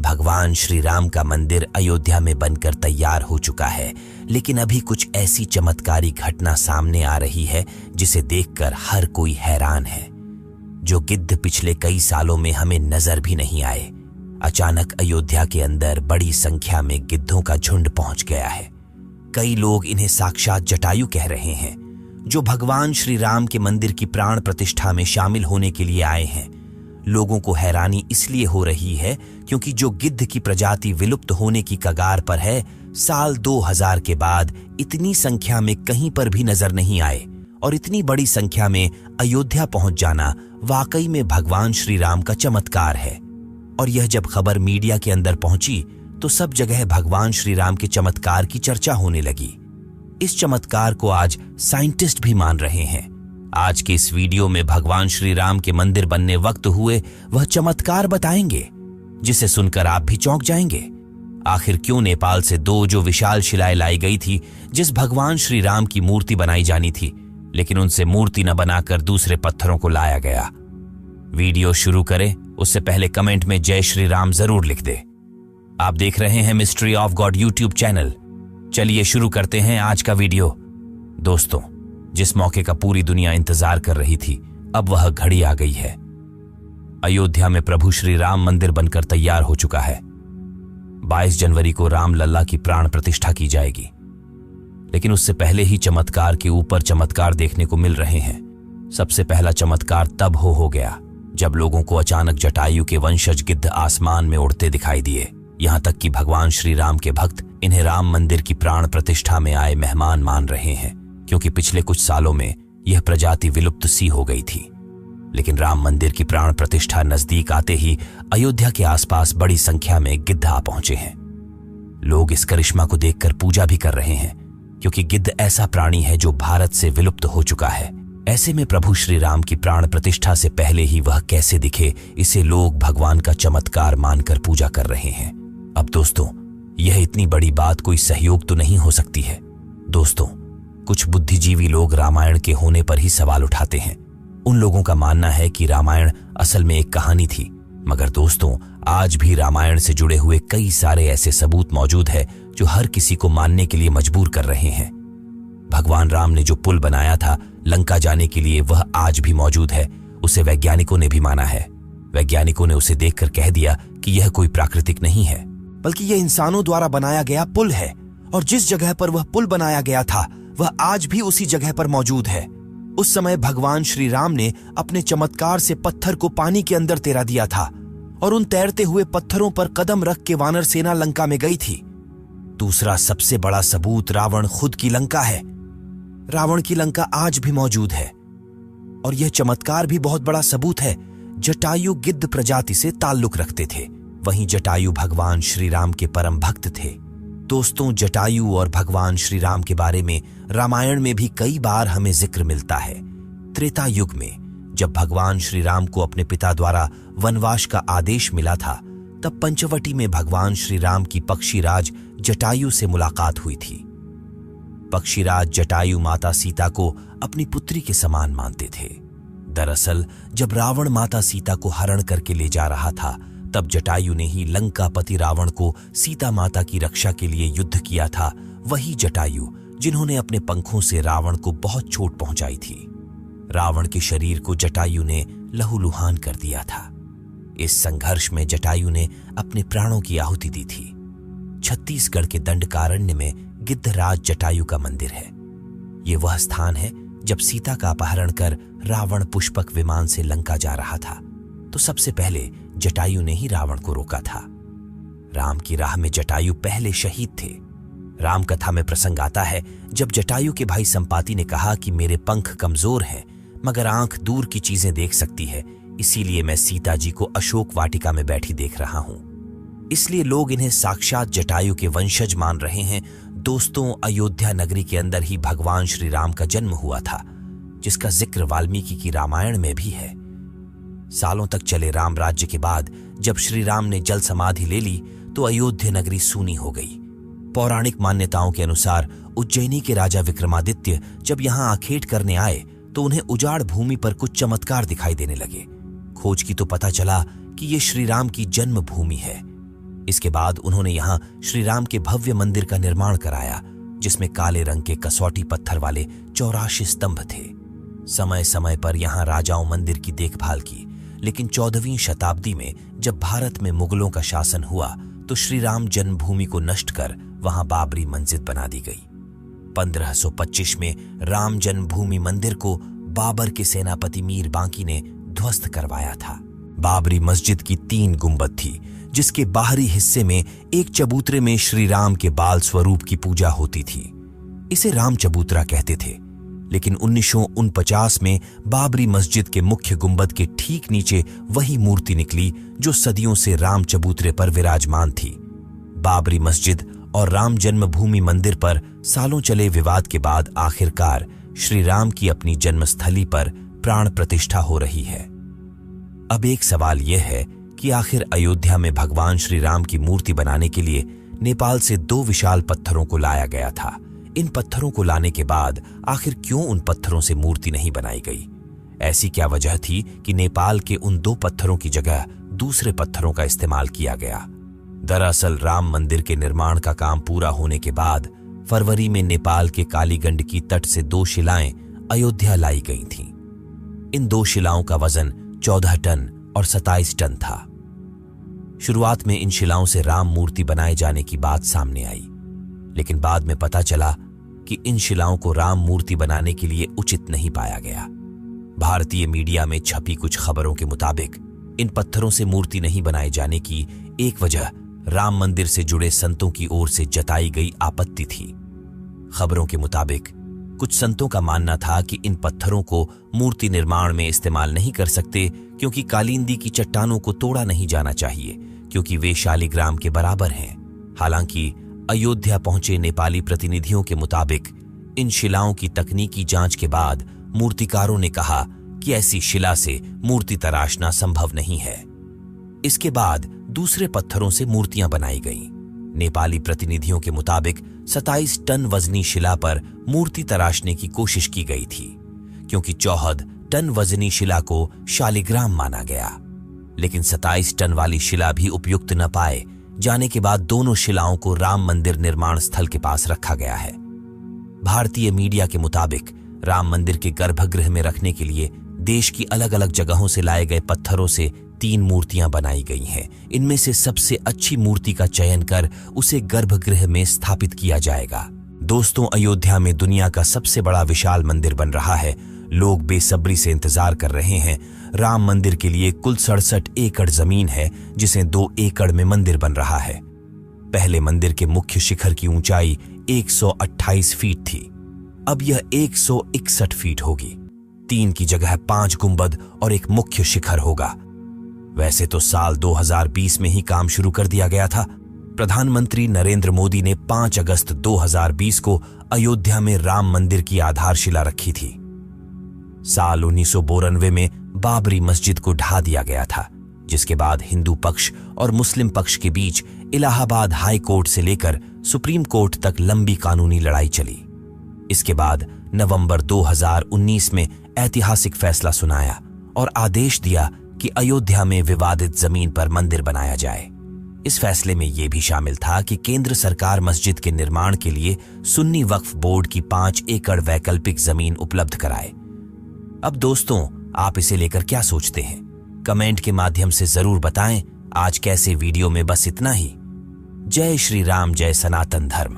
भगवान श्री राम का मंदिर अयोध्या में बनकर तैयार हो चुका है, लेकिन अभी कुछ ऐसी चमत्कारी घटना सामने आ रही है जिसे देखकर हर कोई हैरान है। जो गिद्ध पिछले कई सालों में हमें नजर भी नहीं आए, अचानक अयोध्या के अंदर बड़ी संख्या में गिद्धों का झुंड पहुंच गया है। कई लोग इन्हें साक्षात जटायु कह रहे हैं, जो भगवान श्री राम के मंदिर की प्राण प्रतिष्ठा में शामिल होने के लिए आए हैं। लोगों को हैरानी इसलिए हो रही है क्योंकि जो गिद्ध की प्रजाति विलुप्त होने की कगार पर है, साल 2000 के बाद इतनी संख्या में कहीं पर भी नजर नहीं आए, और इतनी बड़ी संख्या में अयोध्या पहुंच जाना वाकई में भगवान श्री राम का चमत्कार है। और यह जब खबर मीडिया के अंदर पहुंची तो सब जगह भगवान श्री राम के चमत्कार की चर्चा होने लगी। इस चमत्कार को आज साइंटिस्ट भी मान रहे हैं। आज के इस वीडियो में भगवान श्री राम के मंदिर बनने वक्त हुए वह चमत्कार बताएंगे, जिसे सुनकर आप भी चौंक जाएंगे। आखिर क्यों नेपाल से 2 जो विशाल शिलाएं लाई गई थी, जिस भगवान श्री राम की मूर्ति बनाई जानी थी, लेकिन उनसे मूर्ति न बनाकर दूसरे पत्थरों को लाया गया। वीडियो शुरू करें उससे पहले कमेंट में जय श्री राम जरूर लिख दे। आप देख रहे हैं mystery of God YouTube channel. चलिए शुरू करते हैं आज का वीडियो। दोस्तों, जिस मौके का पूरी दुनिया इंतजार कर रही थी, अब वह घड़ी आ गई है। अयोध्या में प्रभु श्री राम मंदिर बनकर तैयार हो चुका है। 22 जनवरी को राम लल्ला की प्राण प्रतिष्ठा की जाएगी, लेकिन उससे पहले ही चमत्कार के ऊपर चमत्कार देखने को मिल रहे हैं। सबसे पहला चमत्कार तब हो गया जब लोगों को अचानक जटायु के वंशज गिद्ध आसमान में उड़ते दिखाई दिए। यहां तक कि भगवान श्री राम के भक्त इन्हें राम मंदिर की प्राण प्रतिष्ठा में आए मेहमान मान रहे हैं, क्योंकि पिछले कुछ सालों में यह प्रजाति विलुप्त सी हो गई थी। लेकिन राम मंदिर की प्राण प्रतिष्ठा नजदीक आते ही अयोध्या के आसपास बड़ी संख्या में गिद्ध आ पहुंचे हैं। लोग इस करिश्मा को देखकर पूजा भी कर रहे हैं, क्योंकि गिद्ध ऐसा प्राणी है जो भारत से विलुप्त हो चुका है। ऐसे में प्रभु श्री राम की प्राण प्रतिष्ठा से पहले ही वह कैसे दिखे, इसे लोग भगवान का चमत्कार मानकर पूजा कर रहे हैं। अब दोस्तों, यह इतनी बड़ी बात कोई सहयोग तो नहीं हो सकती है। दोस्तों, कुछ बुद्धिजीवी लोग रामायण के होने पर ही सवाल उठाते हैं। उन लोगों का मानना है कि रामायण असल में एक कहानी थी, मगर दोस्तों, आज भी रामायण से जुड़े हुए कई सारे ऐसे सबूत मौजूद है जो हर किसी को मानने के लिए मजबूर कर रहे हैं। भगवान राम ने जो पुल बनाया था लंका जाने के लिए, वह आज भी मौजूद है। उसे वैज्ञानिकों ने भी माना है। वैज्ञानिकों ने उसे देखकर कह दिया कि यह कोई प्राकृतिक नहीं है, बल्कि यह इंसानों द्वारा बनाया गया पुल है, और जिस जगह पर वह पुल बनाया गया था वह आज भी उसी जगह पर मौजूद है। उस समय भगवान श्री राम ने अपने चमत्कार से पत्थर को पानी के अंदर तैरा दिया था, और उन तैरते हुए पत्थरों पर कदम रख के वानर सेना लंका में गई थी। दूसरा सबसे बड़ा सबूत रावण खुद की लंका है। रावण की लंका आज भी मौजूद है, और यह चमत्कार भी बहुत बड़ा सबूत है। जटायु गिद्ध प्रजाति से ताल्लुक रखते थे, वहीं जटायु भगवान श्री राम के परम भक्त थे। दोस्तों, जटायु और भगवान श्री राम के बारे में रामायण में भी कई बार हमें जिक्र मिलता है। त्रेता युग में जब भगवान श्री राम को अपने पिता द्वारा वनवास का आदेश मिला था, तब पंचवटी में भगवान श्री राम की पक्षीराज जटायु से मुलाकात हुई थी। पक्षीराज जटायु माता सीता को अपनी पुत्री के समान मानते थे। दरअसल जब रावण माता सीता को हरण करके ले जा रहा था, तब जटायु ने ही लंकापति रावण को सीता माता की रक्षा के लिए युद्ध किया था। वही जटायु जिन्होंने अपने पंखों से रावण को बहुत चोट पहुंचाई थी। रावण के शरीर को जटायु ने लहूलुहान कर दिया था। इस संघर्ष में जटायु ने अपने प्राणों की आहुति दी थी। छत्तीसगढ़ के दंडकारण्य में गिद्धराज जटायु का मंदिर है। ये वह स्थान है जब सीता का अपहरण कर रावण पुष्पक विमान से लंका जा रहा था, तो सबसे पहले जटायु ने ही रावण को रोका था। राम की राह में जटायु पहले शहीद थे। राम कथा में प्रसंग आता है जब जटायु के भाई संपाति ने कहा कि मेरे पंख कमजोर हैं, मगर आंख दूर की चीजें देख सकती है, इसीलिए मैं सीता जी को अशोक वाटिका में बैठी देख रहा हूं। इसलिए लोग इन्हें साक्षात जटायु के वंशज मान रहे हैं। दोस्तों, अयोध्या नगरी के अंदर ही भगवान श्री राम का जन्म हुआ था, जिसका जिक्र वाल्मीकि की रामायण में भी है। सालों तक चले राम राज्य के बाद जब श्री राम ने जल समाधि ले ली, तो अयोध्या नगरी सूनी हो गई। पौराणिक मान्यताओं के अनुसार उज्जैनी के राजा विक्रमादित्य जब यहां आखेट करने आए, तो उन्हें उजाड़ भूमि पर कुछ चमत्कार दिखाई देने लगे। खोज की तो पता चला कि ये श्री राम की जन्म भूमि है। इसके बाद उन्होंने यहां श्री राम के भव्य मंदिर का निर्माण कराया, जिसमें काले रंग के कसौटी पत्थर वाले 84 स्तंभ थे। समय समय पर यहां राजाओं मंदिर की देखभाल की, लेकिन 14वीं शताब्दी में जब भारत में मुगलों का शासन हुआ तो श्री राम जन्मभूमि को नष्ट कर वहां बाबरी मस्जिद बना दी गई। 1525 में राम जन्मभूमि मंदिर को बाबर के सेनापति मीर बांकी ने ध्वस्त करवाया था। बाबरी मस्जिद की 3 गुंबद थी, जिसके बाहरी हिस्से में एक चबूतरे में श्री राम के बाल स्वरूप की पूजा होती थी। इसे राम चबूतरा कहते थे, लेकिन 1949 में बाबरी मस्जिद के मुख्य गुंबद के ठीक नीचे वही मूर्ति निकली जो सदियों से राम चबूतरे पर विराजमान थी। बाबरी मस्जिद और राम जन्मभूमि मंदिर पर सालों चले विवाद के बाद आखिरकार श्री राम की अपनी जन्मस्थली पर प्राण प्रतिष्ठा हो रही है। अब एक सवाल यह है कि आखिर अयोध्या में भगवान श्री राम की मूर्ति बनाने के लिए नेपाल से 2 विशाल पत्थरों को लाया गया था। इन पत्थरों को लाने के बाद आखिर क्यों उन पत्थरों से मूर्ति नहीं बनाई गई? ऐसी क्या वजह थी कि नेपाल के उन 2 पत्थरों की जगह दूसरे पत्थरों का इस्तेमाल किया गया? दरअसल राम मंदिर के निर्माण का काम पूरा होने के बाद फरवरी में नेपाल के कालीगंड की तट से 2 शिलाएं अयोध्या लाई गई थीं। इन 2 शिलाओं का वजन 14 टन और 27 टन था। शुरुआत में इन शिलाओं से राम मूर्ति बनाए जाने की बात सामने आई, लेकिन बाद में पता चला कि इन शिलाओं को राम मूर्ति बनाने के लिए उचित नहीं पाया गया। भारतीय मीडिया में छपी कुछ खबरों के मुताबिक इन पत्थरों से मूर्ति नहीं बनाए जाने की एक वजह राम मंदिर से जुड़े संतों की ओर से जताई गई आपत्ति थी। खबरों के मुताबिक कुछ संतों का मानना था कि इन पत्थरों को मूर्ति निर्माण में इस्तेमाल नहीं कर सकते, क्योंकि कालिंदी की चट्टानों को तोड़ा नहीं जाना चाहिए, क्योंकि वे शालिग्राम के बराबर हैं। हालांकि अयोध्या पहुंचे नेपाली प्रतिनिधियों के मुताबिक इन शिलाओं की तकनीकी जांच के बाद मूर्तिकारों ने कहा कि ऐसी शिला से मूर्ति तराशना संभव नहीं है। इसके बाद दूसरे पत्थरों से मूर्तियां बनाई गईं। नेपाली प्रतिनिधियों के मुताबिक 27 टन वजनी शिला पर मूर्ति तराशने की कोशिश की गई थी, क्योंकि 14 टन वजनी शिला को शालिग्राम माना गया, लेकिन 27 टन वाली शिला भी उपयुक्त न पाए जाने के बाद दोनों शिलाओं को राम मंदिर निर्माण स्थल के पास रखा गया है। भारतीय मीडिया के मुताबिक राम मंदिर के गर्भगृह में रखने के लिए देश की अलग अलग जगहों से लाए गए पत्थरों से 3 मूर्तियां बनाई गई हैं। इनमें से सबसे अच्छी मूर्ति का चयन कर उसे गर्भगृह में स्थापित किया जाएगा। दोस्तों, अयोध्या में दुनिया का सबसे बड़ा विशाल मंदिर बन रहा है। लोग बेसब्री से इंतजार कर रहे हैं। राम मंदिर के लिए कुल 67 एकड़ जमीन है, जिसे 2 एकड़ में मंदिर बन रहा है। पहले मंदिर के मुख्य शिखर की ऊंचाई 128 फीट थी, अब यह 161 फीट होगी। 3 की जगह 5 गुंबद और एक मुख्य शिखर होगा। वैसे तो साल 2020 में ही काम शुरू कर दिया गया था। प्रधानमंत्री नरेंद्र मोदी ने 5 अगस्त 2020 को अयोध्या में राम मंदिर की आधारशिला रखी थी। साल 1992 में बाबरी मस्जिद को ढा दिया गया था, जिसके बाद हिंदू पक्ष और मुस्लिम पक्ष के बीच इलाहाबाद हाई कोर्ट से लेकर सुप्रीम कोर्ट तक लंबी कानूनी लड़ाई चली। इसके बाद नवंबर 2019 में ऐतिहासिक फैसला सुनाया और आदेश दिया कि अयोध्या में विवादित जमीन पर मंदिर बनाया जाए। इस फैसले में यह भी शामिल था कि केंद्र सरकार मस्जिद के निर्माण के लिए सुन्नी वक्फ बोर्ड की 5 एकड़ वैकल्पिक जमीन उपलब्ध कराए। अब दोस्तों, आप इसे लेकर क्या सोचते हैं? कमेंट के माध्यम से जरूर बताएं। आज कैसे वीडियो में बस इतना ही। जय श्री राम, जय सनातन धर्म।